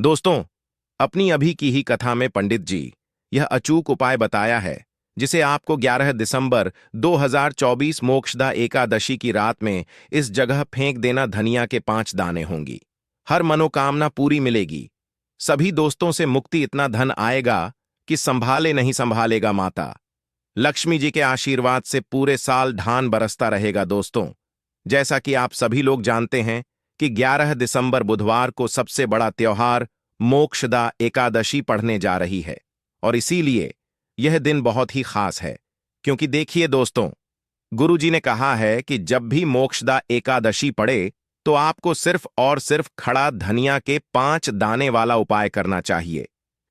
दोस्तों, अपनी अभी की ही कथा में पंडित जी यह अचूक उपाय बताया है जिसे आपको 11 दिसंबर 2024 मोक्षदा एकादशी की रात में इस जगह फेंक देना। धनिया के 5 दाने होंगी। हर मनोकामना पूरी मिलेगी। सभी दोस्तों से मुक्ति, इतना धन आएगा कि संभाले नहीं संभालेगा। माता लक्ष्मी जी के आशीर्वाद से पूरे साल धान बरसता रहेगा। दोस्तों, जैसा कि आप सभी लोग जानते हैं कि 11 दिसंबर बुधवार को सबसे बड़ा त्योहार मोक्षदा एकादशी पढ़ने जा रही है और इसीलिए यह दिन बहुत ही खास है। क्योंकि देखिए दोस्तों, गुरु जी ने कहा है कि जब भी मोक्षदा एकादशी पड़े तो आपको सिर्फ और सिर्फ खड़ा धनिया के 5 दाने वाला उपाय करना चाहिए।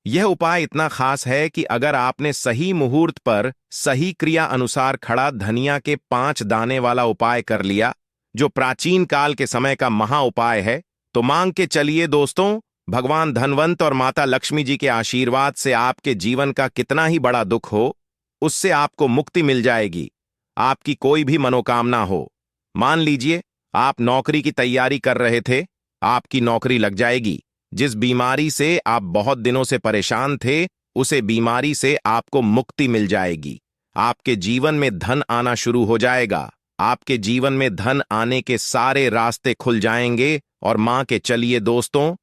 यह उपाय इतना खास है कि अगर आपने सही मुहूर्त पर सही क्रिया अनुसार खड़ा धनिया के 5 दाने वाला उपाय कर लिया, जो प्राचीन काल के समय का महा उपाय है, तो मांग के चलिए दोस्तों, भगवान धनवंत और माता लक्ष्मी जी के आशीर्वाद से आपके जीवन का कितना ही बड़ा दुख हो, उससे आपको मुक्ति मिल जाएगी। आपकी कोई भी मनोकामना हो, मान लीजिए आप नौकरी की तैयारी कर रहे थे, आपकी नौकरी लग जाएगी। जिस बीमारी से आप बहुत दिनों से परेशान थे, उसे बीमारी से आपको मुक्ति मिल जाएगी। आपके जीवन में धन आना शुरू हो जाएगा। आपके जीवन में धन आने के सारे रास्ते खुल जाएंगे और मां के चलिए दोस्तों,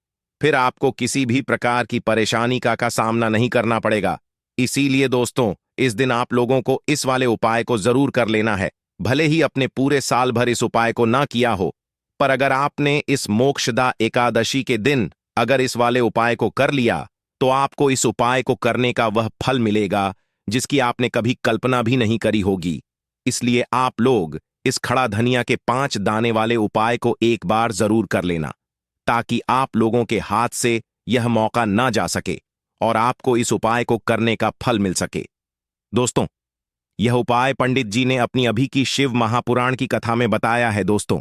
फिर आपको किसी भी प्रकार की परेशानी का सामना नहीं करना पड़ेगा। इसीलिए दोस्तों, इस दिन आप लोगों को इस वाले उपाय को जरूर कर लेना है। भले ही अपने पूरे साल भर इस उपाय को ना किया हो, पर अगर आपने इस मोक्षदा एकादशी के दिन अगर इस वाले उपाय को कर लिया, तो आपको इस उपाय को करने का वह फल मिलेगा जिसकी आपने कभी कल्पना भी नहीं करी होगी। इसलिए आप लोग इस खड़ा धनिया के 5 दाने वाले उपाय को एक बार जरूर कर लेना, ताकि आप लोगों के हाथ से यह मौका ना जा सके और आपको इस उपाय को करने का फल मिल सके। दोस्तों, यह उपाय पंडित जी ने अपनी अभी की शिव महापुराण की कथा में बताया है। दोस्तों,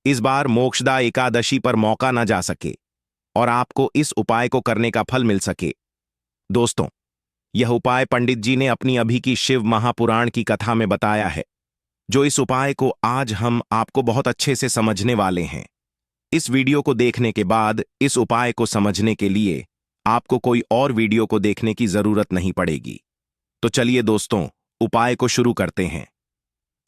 इस बार मोक्षदा एकादशी पर मौका ना जा सके और आपको इस उपाय को करने का फल मिल सके। दोस्तों, यह उपाय पंडित जी ने अपनी अभी की शिव महापुराण की कथा में बताया है, जो इस उपाय को आज हम आपको बहुत अच्छे से समझने वाले हैं। इस वीडियो को देखने के बाद इस उपाय को समझने के लिए आपको कोई और वीडियो को देखने की जरूरत नहीं पड़ेगी। तो चलिए दोस्तों, उपाय को शुरू करते हैं।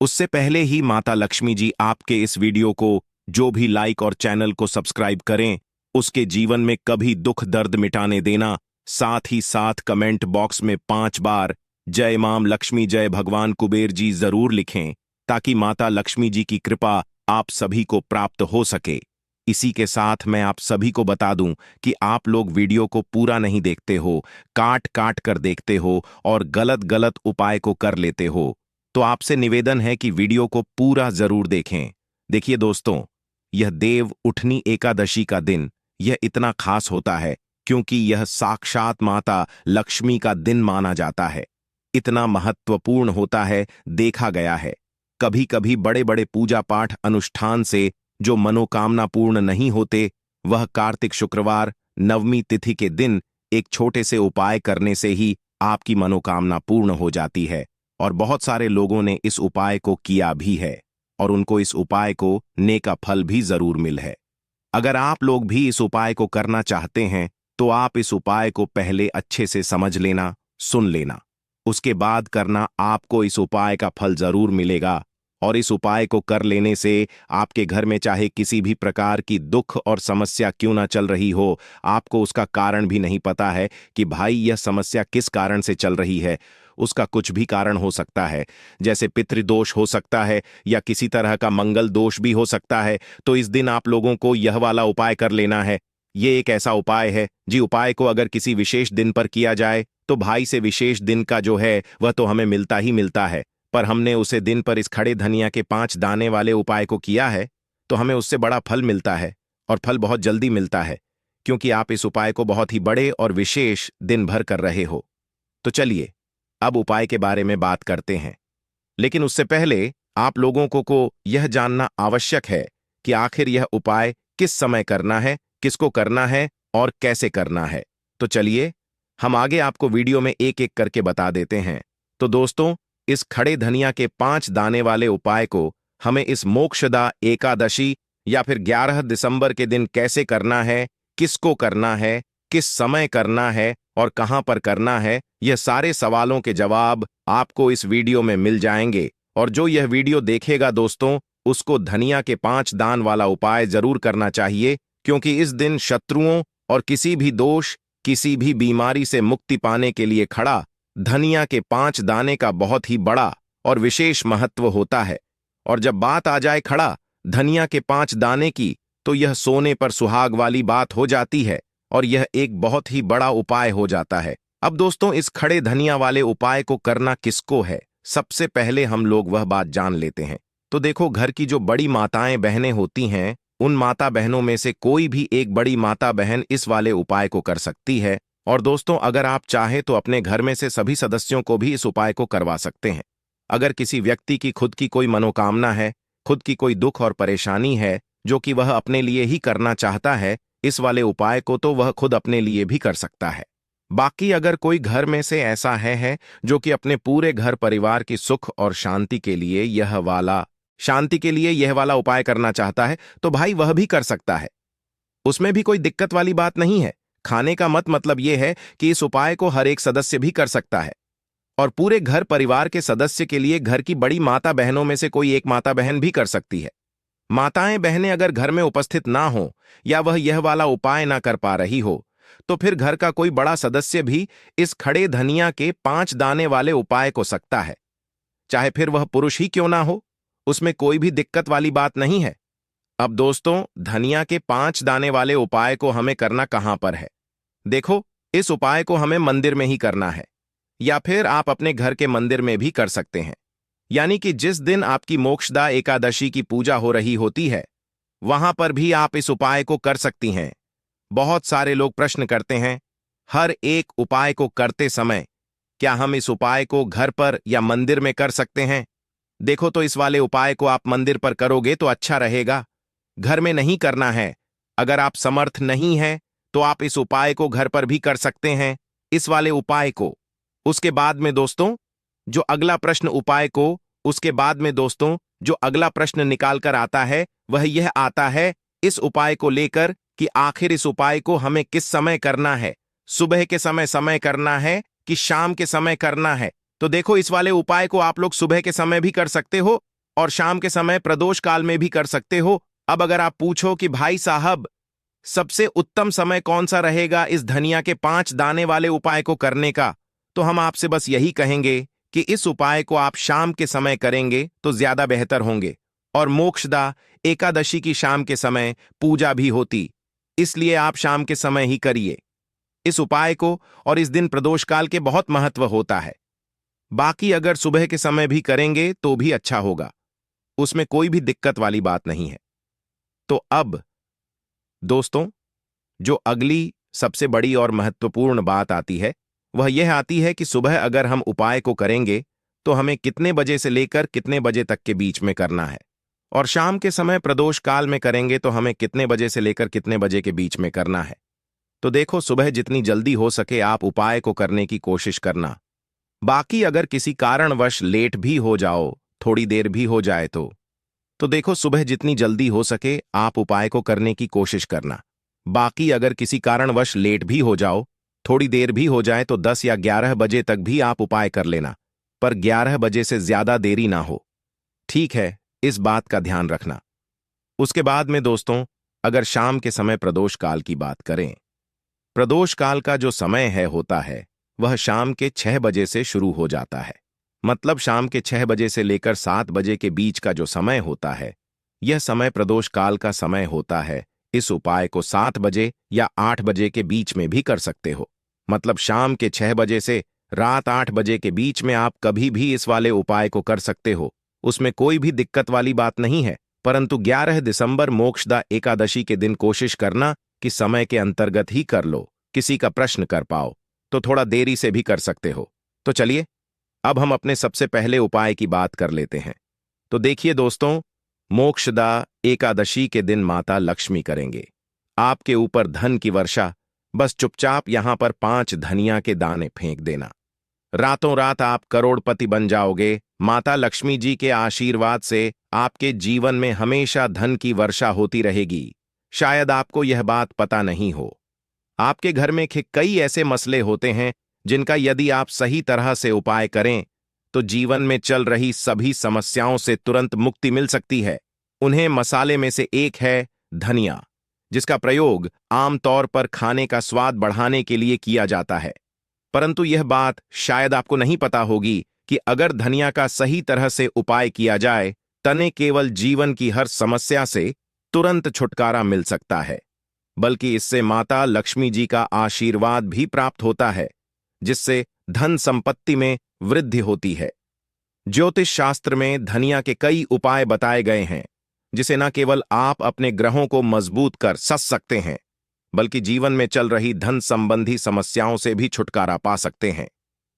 उससे पहले ही माता लक्ष्मी जी आपके इस वीडियो को जो भी लाइक और चैनल को सब्सक्राइब करें, उसके जीवन में कभी दुख दर्द मिटाने देना। साथ ही साथ कमेंट बॉक्स में 5 बार जय मां लक्ष्मी जय भगवान कुबेर जी जरूर लिखें, ताकि माता लक्ष्मी जी की कृपा आप सभी को प्राप्त हो सके। इसी के साथ मैं आप सभी को बता दूं कि आप लोग वीडियो को पूरा नहीं देखते हो, काट काट कर देखते हो और गलत गलत उपाय को कर लेते हो। तो आपसे निवेदन है कि वीडियो को पूरा जरूर देखें। देखिए दोस्तों, यह देव उठनी एकादशी का दिन यह इतना खास होता है क्योंकि यह साक्षात माता लक्ष्मी का दिन माना जाता है। इतना महत्वपूर्ण होता है, देखा गया है कभी कभी बड़े बड़े पूजा पाठ अनुष्ठान से जो मनोकामना पूर्ण नहीं होते, वह कार्तिक शुक्रवार नवमी तिथि के दिन एक छोटे से उपाय करने से ही आपकी मनोकामना पूर्ण हो जाती है। और बहुत सारे लोगों ने इस उपाय को किया भी है और उनको इस उपाय को नेका फल भी जरूर मिल है। अगर आप लोग भी इस उपाय को करना चाहते हैं, तो आप इस उपाय को पहले अच्छे से समझ लेना, सुन लेना, उसके बाद करना। आपको इस उपाय का फल जरूर मिलेगा और इस उपाय को कर लेने से आपके घर में चाहे किसी भी प्रकार की दुख और समस्या क्यों ना चल रही हो, आपको उसका कारण भी नहीं पता है कि भाई यह समस्या किस कारण से चल रही है। उसका कुछ भी कारण हो सकता है, जैसे पितृदोष हो सकता है या किसी तरह का मंगल दोष भी हो सकता है। तो इस दिन आप लोगों को यह वाला उपाय कर लेना है। ये एक ऐसा उपाय है जी, उपाय को अगर किसी विशेष दिन पर किया जाए तो भाई से विशेष दिन का जो है वह तो हमें मिलता ही मिलता है, पर हमने उसे दिन पर इस खड़े धनिया के 5 दाने वाले उपाय को किया है तो हमें उससे बड़ा फल मिलता है और फल बहुत जल्दी मिलता है, क्योंकि आप इस उपाय को बहुत ही बड़े और विशेष दिन भर कर रहे हो। तो चलिए अब उपाय के बारे में बात करते हैं, लेकिन उससे पहले आप लोगों को यह जानना आवश्यक है कि आखिर यह उपाय किस समय करना है, किसको करना है और कैसे करना है। तो चलिए हम आगे आपको वीडियो में एक एक करके बता देते हैं। तो दोस्तों, इस खड़े धनिया के 5 दाने वाले उपाय को हमें इस मोक्षदा एकादशी या फिर 11 दिसंबर के दिन कैसे करना है, किसको करना है, किस समय करना है और कहां पर करना है, यह सारे सवालों के जवाब आपको इस वीडियो में मिल जाएंगे। और जो यह वीडियो देखेगा दोस्तों, उसको धनिया के 5 दान वाला उपाय जरूर करना चाहिए, क्योंकि इस दिन शत्रुओं और किसी भी दोष, किसी भी बीमारी से मुक्ति पाने के लिए खड़ा धनिया के 5 दाने का बहुत ही बड़ा और विशेष महत्व होता है। और जब बात आ जाए खड़ा धनिया के 5 दाने की, तो यह सोने पर सुहाग वाली बात हो जाती है और यह एक बहुत ही बड़ा उपाय हो जाता है। अब दोस्तों, इस खड़े धनिया वाले उपाय को करना किसको है, सबसे पहले हम लोग वह बात जान लेते हैं। तो देखो, घर की जो बड़ी माताएं बहनें होती हैं, उन माता बहनों में से कोई भी एक बड़ी माता बहन इस वाले उपाय को कर सकती है। और दोस्तों, अगर आप चाहें तो अपने घर में से सभी सदस्यों को भी इस उपाय को करवा सकते हैं। अगर किसी व्यक्ति की खुद की कोई मनोकामना है, खुद की कोई दुख और परेशानी है जो कि वह अपने लिए ही करना चाहता है, इस वाले उपाय को तो वह खुद अपने लिए भी कर सकता है। बाकी अगर कोई घर में से ऐसा है जो कि अपने पूरे घर परिवार की सुख और शांति के लिए यह वाला उपाय करना चाहता है, तो भाई वह भी कर सकता है। उसमें भी कोई दिक्कत वाली बात नहीं है। खाने का मतलब यह है कि इस उपाय को हर एक सदस्य भी कर सकता है और पूरे घर परिवार के सदस्य के लिए घर की बड़ी माता बहनों में से कोई एक माता बहन भी कर सकती है। माताएं बहनें अगर घर में उपस्थित ना हो या वह यह वाला उपाय ना कर पा रही हो, तो फिर घर का कोई बड़ा सदस्य भी इस खड़े धनिया के 5 दाने वाले उपाय को सकता है। चाहे फिर वह पुरुष ही क्यों ना हो, उसमें कोई भी दिक्कत वाली बात नहीं है। अब दोस्तों, धनिया के 5 दाने वाले उपाय को हमें करना कहां पर है? देखो, इस उपाय को हमें मंदिर में ही करना है, या फिर आप अपने घर के मंदिर में भी कर सकते हैं। यानी कि जिस दिन आपकी मोक्षदा एकादशी की पूजा हो रही होती है, वहां पर भी आप इस उपाय को कर सकती हैं। बहुत सारे लोग प्रश्न करते हैं, हर एक उपाय को करते समय क्या हम इस उपाय को घर पर या मंदिर में कर सकते हैं? देखो, तो इस वाले उपाय को आप मंदिर पर करोगे तो अच्छा रहेगा, घर में नहीं करना है। अगर आप समर्थ नहीं हैं तो आप इस उपाय को घर पर भी कर सकते हैं, इस वाले उपाय को। उसके बाद में दोस्तों, जो अगला प्रश्न निकाल कर आता है, वह यह आता है इस उपाय को लेकर कि आखिर इस उपाय को हमें किस समय करना है, सुबह के समय करना है कि शाम के समय करना है। तो देखो, इस वाले उपाय को आप लोग सुबह के समय भी कर सकते हो और शाम के समय प्रदोष काल में भी कर सकते हो। अब अगर आप पूछो कि भाई साहब, सबसे उत्तम समय कौन सा रहेगा इस धनिया के 5 दाने वाले उपाय को करने का, तो हम आपसे बस यही कहेंगे कि इस उपाय को आप शाम के समय करेंगे तो ज्यादा बेहतर होंगे। और मोक्षदा एकादशी की शाम के समय पूजा भी होती, इसलिए आप शाम के समय ही करिए इस उपाय को। और इस दिन प्रदोष काल के बहुत महत्व होता है। बाकी अगर सुबह के समय भी करेंगे तो भी अच्छा होगा, उसमें कोई भी दिक्कत वाली बात नहीं है। तो अब दोस्तों, जो अगली सबसे बड़ी और महत्वपूर्ण बात आती है, वह यह आती है कि सुबह अगर हम उपाय को करेंगे तो हमें कितने बजे से लेकर कितने बजे तक के बीच में करना है, और शाम के समय प्रदोष काल में करेंगे तो हमें कितने बजे से लेकर कितने बजे के बीच में करना है। तो देखो, सुबह जितनी जल्दी हो सके आप उपाय को करने की कोशिश करना। बाकी अगर किसी कारणवश लेट भी हो जाओ, थोड़ी देर भी हो जाए तो देखो, सुबह जितनी जल्दी हो सके आप उपाय को करने की कोशिश करना। बाकी अगर किसी कारणवश लेट भी हो जाओ, थोड़ी देर भी हो जाए, तो 10 या 11 बजे तक भी आप उपाय कर लेना, पर 11 बजे से ज्यादा देरी ना हो। ठीक है, इस बात का ध्यान रखना। उसके बाद में दोस्तों, अगर शाम के समय प्रदोष काल की बात करें, प्रदोष काल का जो समय होता है वह शाम के 6 बजे से शुरू हो जाता है। मतलब शाम के 6 बजे से लेकर 7 बजे के बीच का जो समय होता है, यह समय प्रदोष काल का समय होता है। इस उपाय को 7 बजे या 8 बजे के बीच में भी कर सकते हो। मतलब शाम के 6 बजे से रात 8 बजे के बीच में आप कभी भी इस वाले उपाय को कर सकते हो, उसमें कोई भी दिक्कत वाली बात नहीं है। परंतु 11 दिसंबर मोक्षदा एकादशी के दिन कोशिश करना कि समय के अंतर्गत ही कर लो, किसी का प्रश्न कर पाओ, तो थोड़ा देरी से भी कर सकते हो। तो चलिए, अब हम अपने सबसे पहले उपाय की बात कर लेते हैं। तो देखिए दोस्तों, मोक्षदा एकादशी के दिन माता लक्ष्मी करेंगे आपके ऊपर धन की वर्षा। बस चुपचाप यहां पर 5 धनिया के दाने फेंक देना, रातों रात आप करोड़पति बन जाओगे। माता लक्ष्मी जी के आशीर्वाद से आपके जीवन में हमेशा धन की वर्षा होती रहेगी। शायद आपको यह बात पता नहीं हो। आपके घर में कई ऐसे मसले होते हैं जिनका यदि आप सही तरह से उपाय करें तो जीवन में चल रही सभी समस्याओं से तुरंत मुक्ति मिल सकती है। उन्हें मसाले में से एक है धनिया, जिसका प्रयोग आमतौर पर खाने का स्वाद बढ़ाने के लिए किया जाता है। परंतु यह बात शायद आपको नहीं पता होगी कि अगर धनिया का सही तरह से उपाय किया जाए तने केवल जीवन की हर समस्या से तुरंत छुटकारा मिल सकता है, बल्कि इससे माता लक्ष्मी जी का आशीर्वाद भी प्राप्त होता है, जिससे धन संपत्ति में वृद्धि होती है। ज्योतिष शास्त्र में धनिया के कई उपाय बताए गए हैं, जिसे न केवल आप अपने ग्रहों को मजबूत कर सकते हैं, बल्कि जीवन में चल रही धन संबंधी समस्याओं से भी छुटकारा पा सकते हैं।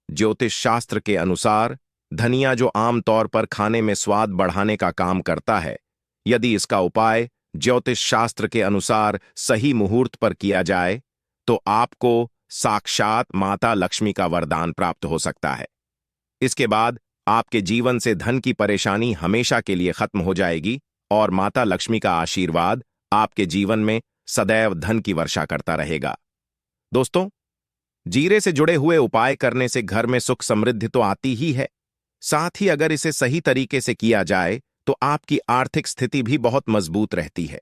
ज्योतिष शास्त्र के अनुसार धनिया, जो आमतौर पर खाने में स्वाद बढ़ाने का काम करता है, यदि इसका उपाय ज्योतिष शास्त्र के अनुसार सही मुहूर्त पर किया जाए तो आपको साक्षात माता लक्ष्मी का वरदान प्राप्त हो सकता है। इसके बाद आपके जीवन से धन की परेशानी हमेशा के लिए खत्म हो जाएगी और माता लक्ष्मी का आशीर्वाद आपके जीवन में सदैव धन की वर्षा करता रहेगा। दोस्तों, जीरे से जुड़े हुए उपाय करने से घर में सुख समृद्धि तो आती ही है, साथ ही अगर इसे सही तरीके से किया जाए तो आपकी आर्थिक स्थिति भी बहुत मजबूत रहती है।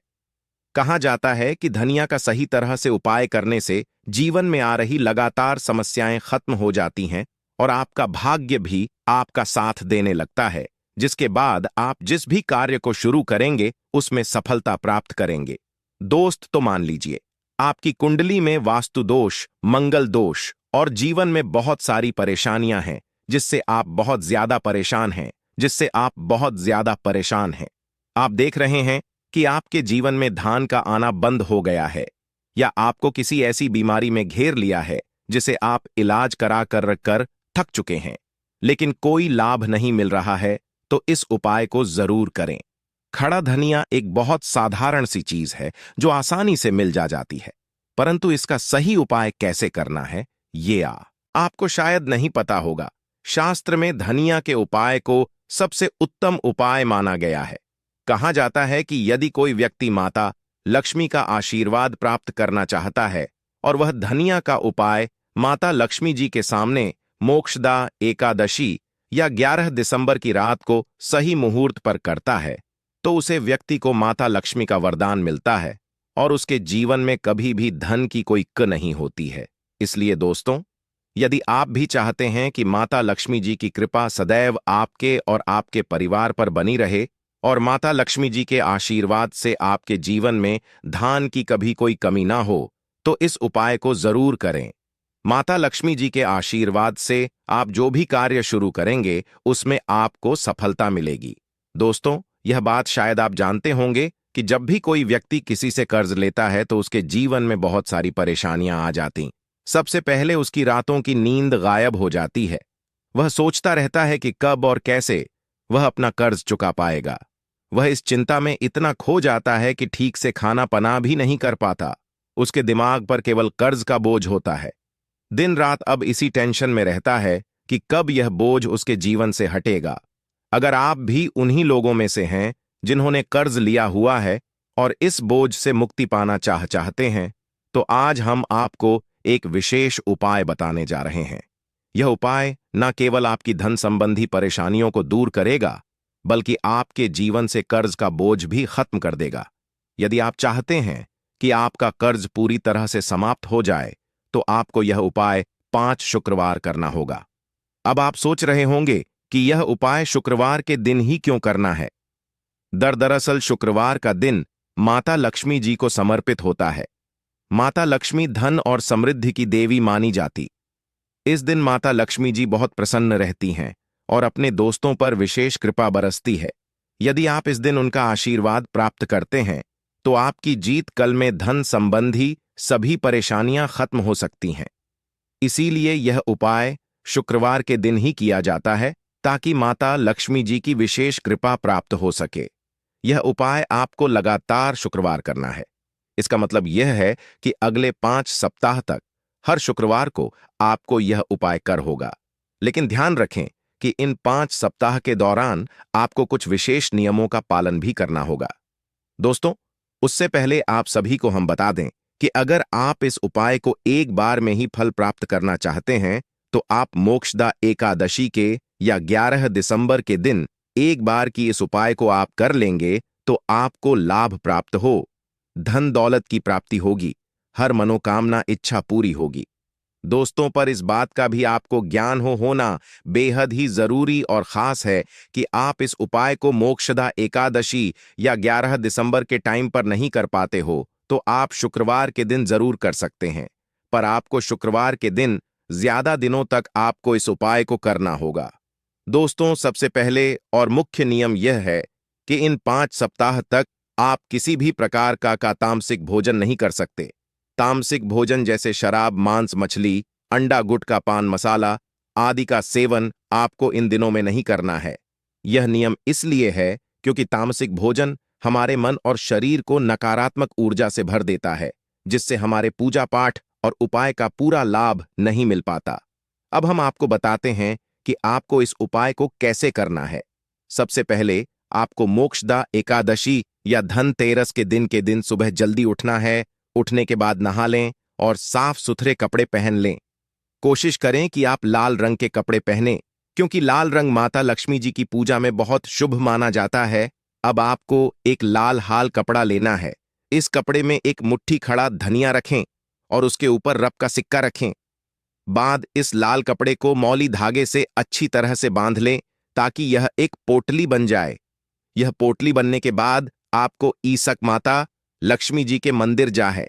कहा जाता है कि धनिया का सही तरह से उपाय करने से जीवन में आ रही लगातार समस्याएं खत्म हो जाती हैं और आपका भाग्य भी आपका साथ देने लगता है, जिसके बाद आप जिस भी कार्य को शुरू करेंगे उसमें सफलता प्राप्त करेंगे। दोस्त, तो मान लीजिए आपकी कुंडली में वास्तु दोष, मंगल दोष और जीवन में बहुत सारी परेशानियां हैं, जिससे आप बहुत ज्यादा परेशान हैं। आप देख रहे हैं कि आपके जीवन में धन का आना बंद हो गया है, या आपको किसी ऐसी बीमारी में घेर लिया है जिसे आप इलाज करा कर थक चुके हैं, लेकिन कोई लाभ नहीं मिल रहा है, तो इस उपाय को जरूर करें। खड़ा धनिया एक बहुत साधारण सी चीज है जो आसानी से मिल जाती है, परंतु इसका सही उपाय कैसे करना है ये आपको शायद नहीं पता होगा। शास्त्र में धनिया के उपाय को सबसे उत्तम उपाय माना गया है। कहा जाता है कि यदि कोई व्यक्ति माता लक्ष्मी का आशीर्वाद प्राप्त करना चाहता है और वह धनिया का उपाय माता लक्ष्मी जी के सामने मोक्षदा एकादशी या 11 दिसंबर की रात को सही मुहूर्त पर करता है, तो उसे व्यक्ति को माता लक्ष्मी का वरदान मिलता है और उसके जीवन में कभी भी धन की कोई क नहीं होती है। इसलिए दोस्तों, यदि आप भी चाहते हैं कि माता लक्ष्मी जी की कृपा सदैव आपके और आपके परिवार पर बनी रहे और माता लक्ष्मी जी के आशीर्वाद से आपके जीवन में धन की कभी कोई कमी ना हो, तो इस उपाय को जरूर करें। माता लक्ष्मी जी के आशीर्वाद से आप जो भी कार्य शुरू करेंगे उसमें आपको सफलता मिलेगी। दोस्तों, यह बात शायद आप जानते होंगे कि जब भी कोई व्यक्ति किसी से कर्ज लेता है तो उसके जीवन में बहुत सारी परेशानियां आ जाती। सबसे पहले उसकी रातों की नींद गायब हो जाती है। वह सोचता रहता है कि कब और कैसे वह अपना कर्ज चुका पाएगा। वह इस चिंता में इतना खो जाता है कि ठीक से खाना पना भी नहीं कर पाता। उसके दिमाग पर केवल कर्ज का बोझ होता है। दिन रात अब इसी टेंशन में रहता है कि कब यह बोझ उसके जीवन से हटेगा। अगर आप भी उन्हीं लोगों में से हैं जिन्होंने कर्ज लिया हुआ है और इस बोझ से मुक्ति पाना चाहते हैं, तो आज हम आपको एक विशेष उपाय बताने जा रहे हैं। यह उपाय न केवल आपकी धन संबंधी परेशानियों को दूर करेगा, बल्कि आपके जीवन से कर्ज का बोझ भी खत्म कर देगा। यदि आप चाहते हैं कि आपका कर्ज पूरी तरह से समाप्त हो जाए, तो आपको यह उपाय 5 शुक्रवार करना होगा। अब आप सोच रहे होंगे कि यह उपाय शुक्रवार के दिन ही क्यों करना है। दरअसल शुक्रवार का दिन माता लक्ष्मी जी को समर्पित होता है। माता लक्ष्मी धन और समृद्धि की देवी मानी जाती। इस दिन माता लक्ष्मी जी बहुत प्रसन्न रहती हैं और अपने दोस्तों पर विशेष कृपा बरसती है। यदि आप इस दिन उनका आशीर्वाद प्राप्त करते हैं तो आपकी जीत कल में धन संबंधी सभी परेशानियां खत्म हो सकती हैं। इसीलिए यह उपाय शुक्रवार के दिन ही किया जाता है, ताकि माता लक्ष्मी जी की विशेष कृपा प्राप्त हो सके। यह उपाय आपको लगातार शुक्रवार करना है। इसका मतलब यह है कि अगले 5 सप्ताह तक हर शुक्रवार को आपको यह उपाय कर होगा। लेकिन ध्यान रखें कि इन 5 सप्ताह के दौरान आपको कुछ विशेष नियमों का पालन भी करना होगा। दोस्तों, उससे पहले आप सभी को हम बता दें कि अगर आप इस उपाय को एक बार में ही फल प्राप्त करना चाहते हैं, तो आप मोक्षदा एकादशी के या 11 दिसंबर के दिन एक बार की इस उपाय को आप कर लेंगे तो आपको लाभ प्राप्त हो, धन दौलत की प्राप्ति होगी, हर मनोकामना इच्छा पूरी होगी। दोस्तों, पर इस बात का भी आपको ज्ञान होना बेहद ही जरूरी और खास है कि आप इस उपाय को मोक्षदा एकादशी या 11 दिसंबर के टाइम पर नहीं कर पाते हो तो आप शुक्रवार के दिन जरूर कर सकते हैं, पर आपको शुक्रवार के दिन ज्यादा दिनों तक आपको इस उपाय को करना होगा। दोस्तों, सबसे पहले और मुख्य नियम यह है कि इन 5 सप्ताह तक आप किसी भी प्रकार का तामसिक भोजन नहीं कर सकते। तामसिक भोजन जैसे शराब, मांस, मछली, अंडा, गुटखा, पान मसाला आदि का सेवन आपको इन दिनों में नहीं करना है। यह नियम इसलिए है क्योंकि तामसिक भोजन हमारे मन और शरीर को नकारात्मक ऊर्जा से भर देता है, जिससे हमारे पूजा पाठ और उपाय का पूरा लाभ नहीं मिल पाता। अब हम आपको बताते हैं कि आपको इस उपाय को कैसे करना है। सबसे पहले आपको मोक्षदा एकादशी या धनतेरस के दिन सुबह जल्दी उठना है। उठने के बाद नहा लें और साफ सुथरे कपड़े पहन लें। कोशिश करें कि आप लाल रंग के कपड़े पहनें, क्योंकि लाल रंग माता लक्ष्मी जी की पूजा में बहुत शुभ माना जाता है। अब आपको एक लाल हाल कपड़ा लेना है। इस कपड़े में एक मुट्ठी खड़ा धनिया रखें और उसके ऊपर रब का सिक्का रखें। बाद इस लाल कपड़े को मौली धागे से अच्छी तरह से बांध लें ताकि यह एक पोटली बन जाए। यह पोटली बनने के बाद आपको ईसक माता लक्ष्मी जी के मंदिर जाए।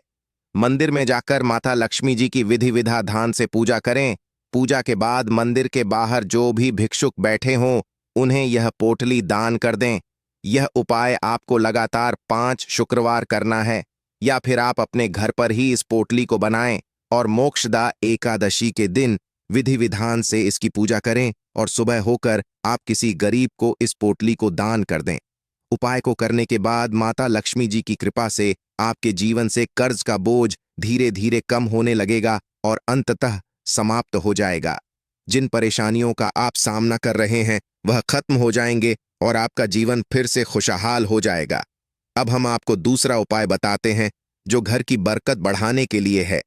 मंदिर में जाकर माता लक्ष्मी जी की विधि विधान से पूजा करें। पूजा के बाद मंदिर के बाहर जो भी भिक्षुक बैठे हों उन्हें यह पोटली दान कर दें। यह उपाय आपको लगातार 5 शुक्रवार करना है, या फिर आप अपने घर पर ही इस पोटली को बनाएं और मोक्षदा एकादशी के दिन विधि विधान से इसकी पूजा करें और सुबह होकर आप किसी गरीब को इस पोटली को दान कर दें। उपाय को करने के बाद माता लक्ष्मी जी की कृपा से आपके जीवन से कर्ज का बोझ धीरे धीरे कम होने लगेगा और अंततः समाप्त हो जाएगा। जिन परेशानियों का आप सामना कर रहे हैं वह खत्म हो जाएंगे और आपका जीवन फिर से खुशहाल हो जाएगा। अब हम आपको दूसरा उपाय बताते हैं जो घर की बरकत बढ़ाने के लिए है।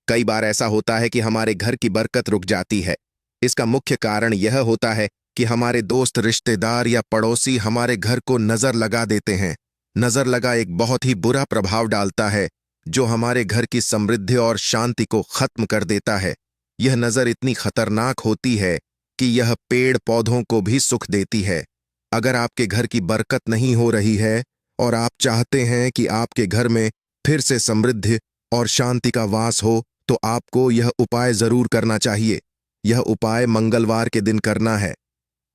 कई बार ऐसा होता है कि हमारे घर की बरकत रुक जाती है। इसका मुख्य कारण यह होता है कि हमारे दोस्त, रिश्तेदार या पड़ोसी हमारे घर को नजर लगा देते हैं। नजर लगा एक बहुत ही बुरा प्रभाव डालता है जो हमारे घर की समृद्धि और शांति को खत्म कर देता है। यह नजर इतनी खतरनाक होती है कि यह पेड़ पौधों को भी सुख देती है। अगर आपके घर की बरकत नहीं हो रही है और आप चाहते हैं कि आपके घर में फिर से समृद्धि और शांति का वास हो, तो आपको यह उपाय जरूर करना चाहिए। यह उपाय मंगलवार के दिन करना है।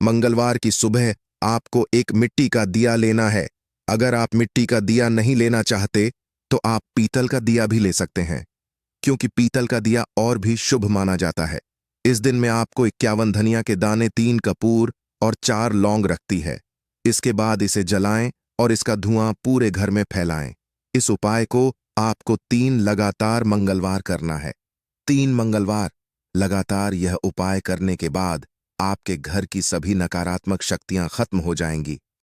मंगलवार की सुबह आपको एक मिट्टी का दिया लेना है। अगर आप मिट्टी का दिया नहीं लेना चाहते तो आप पीतल का दिया भी ले सकते हैं, क्योंकि पीतल का दिया और भी शुभ माना जाता है। इस दिन में आपको 51 धनिया के दाने, 3 कपूर और 4 लौंग रखती है। इसके बाद इसे जलाएं और इसका धुआं पूरे घर में फैलाएं। इस उपाय को आपको 3 लगातार मंगलवार करना है। 3 मंगलवार लगातार यह उपाय करने के बाद आपके घर की सभी नकारात्मक शक्तियां खत्म हो जाएंगी।